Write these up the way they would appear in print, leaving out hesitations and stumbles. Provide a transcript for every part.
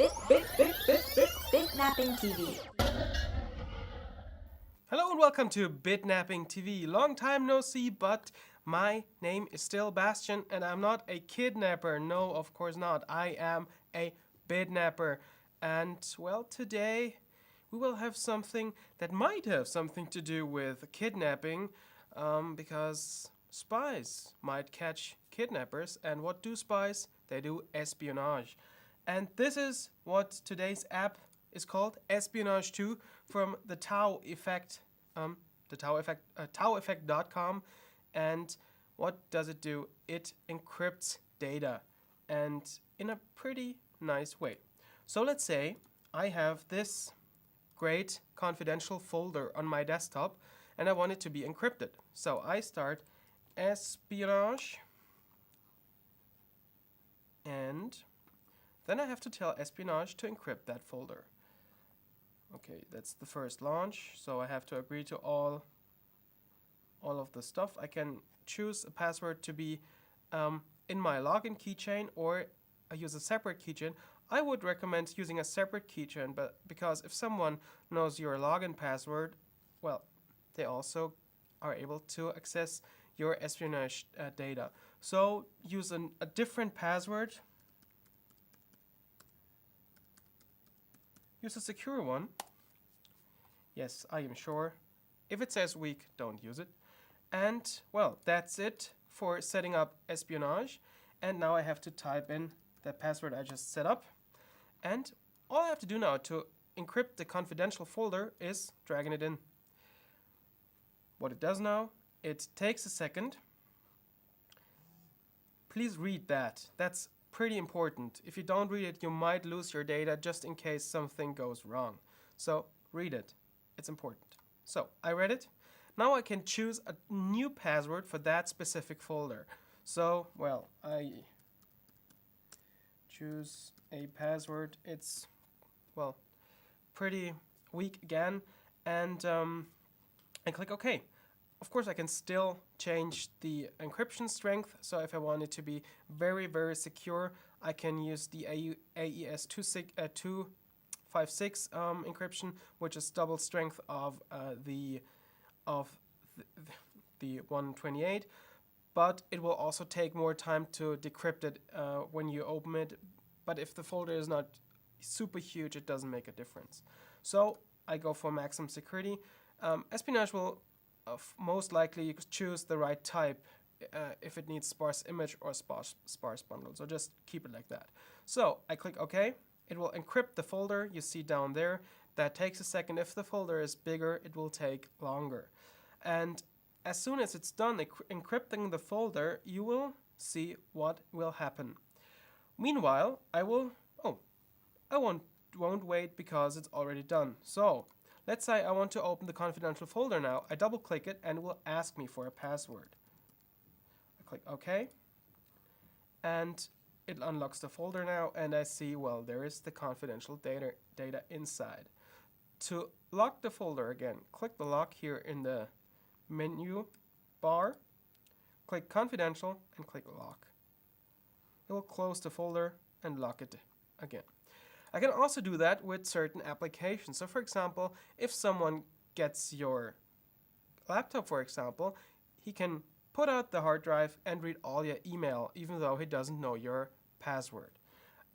BitnappingTV. Hello and welcome to BitnappingTV. Long time no see, but my name is still Bastian and I'm not a kidnapper. No, of course not. I am a bidnapper. And well, today we will have something that might have something to do with kidnapping because spies might catch kidnappers. And what do spies? They do espionage. And this is what today's app is called, Espionage 2, from the Tau Effect, taueffect.com. And what does it do? It encrypts data, and in a pretty nice way. So let's say I have this great confidential folder on my desktop, and I want it to be encrypted. So I start espionage, and then I have to tell espionage to encrypt that folder. Okay, that's the first launch, so I have to agree to all of the stuff. I can choose a password to be in my login keychain, or I use a separate keychain. I would recommend using a separate keychain, but because if someone knows your login password, well, they also are able to access your espionage data. So use a different password. Use a secure one. Yes, I am sure. If it says weak, don't use it. And, well, that's it for setting up espionage. And now I have to type in the password I just set up. And all I have to do now to encrypt the confidential folder is dragging it in. What it does now, it takes a second. Please read that. That's pretty important. If you don't read it, you might lose your data just in case something goes wrong. So read it. It's important. So I read it. Now I can choose a new password for that specific folder. So, well, I choose a password. It's, well, pretty weak again. And I click OK. Of course, I can still change the encryption strength. So if I want it to be very, very secure, I can use the AES 256 encryption, which is double strength of the 128. But it will also take more time to decrypt it when you open it. But if the folder is not super huge, it doesn't make a difference. So I go for maximum security. Espionage will most likely choose the right type if it needs sparse image or sparse bundle. So just keep it like that. So I click OK. It will encrypt the folder you see down there. That takes a second. If the folder is bigger, it will take longer. And as soon as it's done encrypting the folder, you will see what will happen. Meanwhile, I won't wait because it's already done. So let's say I want to open the confidential folder now. I double click it and it will ask me for a password. I click OK. And it unlocks the folder now, and I see, well, there is the confidential data inside. To lock the folder again, click the lock here in the menu bar, click confidential and click lock. It will close the folder and lock it again. I can also do that with certain applications. So for example, if someone gets your laptop, for example, he can put out the hard drive and read all your email, even though he doesn't know your password.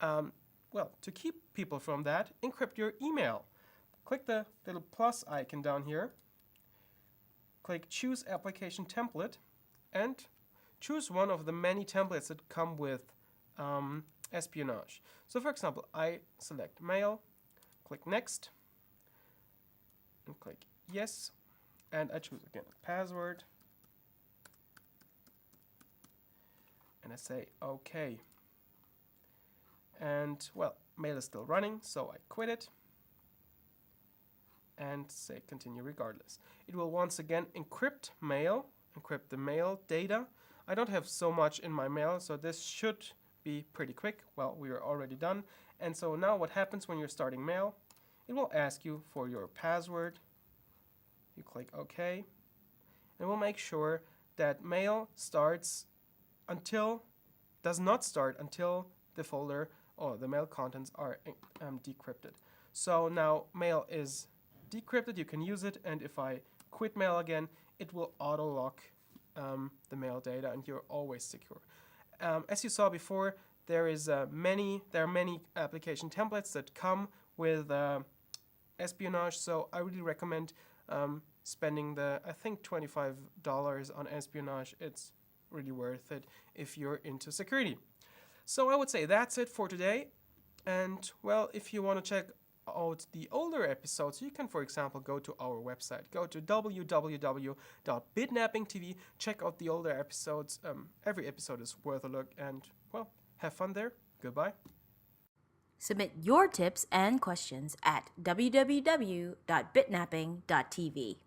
Well, to keep people from that, encrypt your email. Click the little plus icon down here. Click choose application template and choose one of the many templates that come with espionage. So for example, I select mail, click next, and click yes, and I choose again a password, and I say OK. And well, mail is still running, so I quit it and say continue regardless. It will once again encrypt mail, encrypt the mail data. I don't have so much in my mail, so this should be pretty quick. Well, we are already done. And so now what happens when you're starting mail? It will ask you for your password. You click OK. And we'll make sure that mail does not start until the folder or the mail contents are decrypted. So now mail is decrypted, you can use it, and if I quit mail again, it will auto-lock the mail data, and you're always secure. As you saw before, there are many application templates that come with Espionage, so I really recommend spending I think $25 on Espionage. It's really worth it if you're into security. So I would say that's it for today. And well, if you want to check out the older episodes, you can, for example, go to our website. Go to www.BitnappingTV. Check out the older episodes. Every episode is worth a look. And well, have fun there. Goodbye. Submit your tips and questions at www.bitnapping.tv.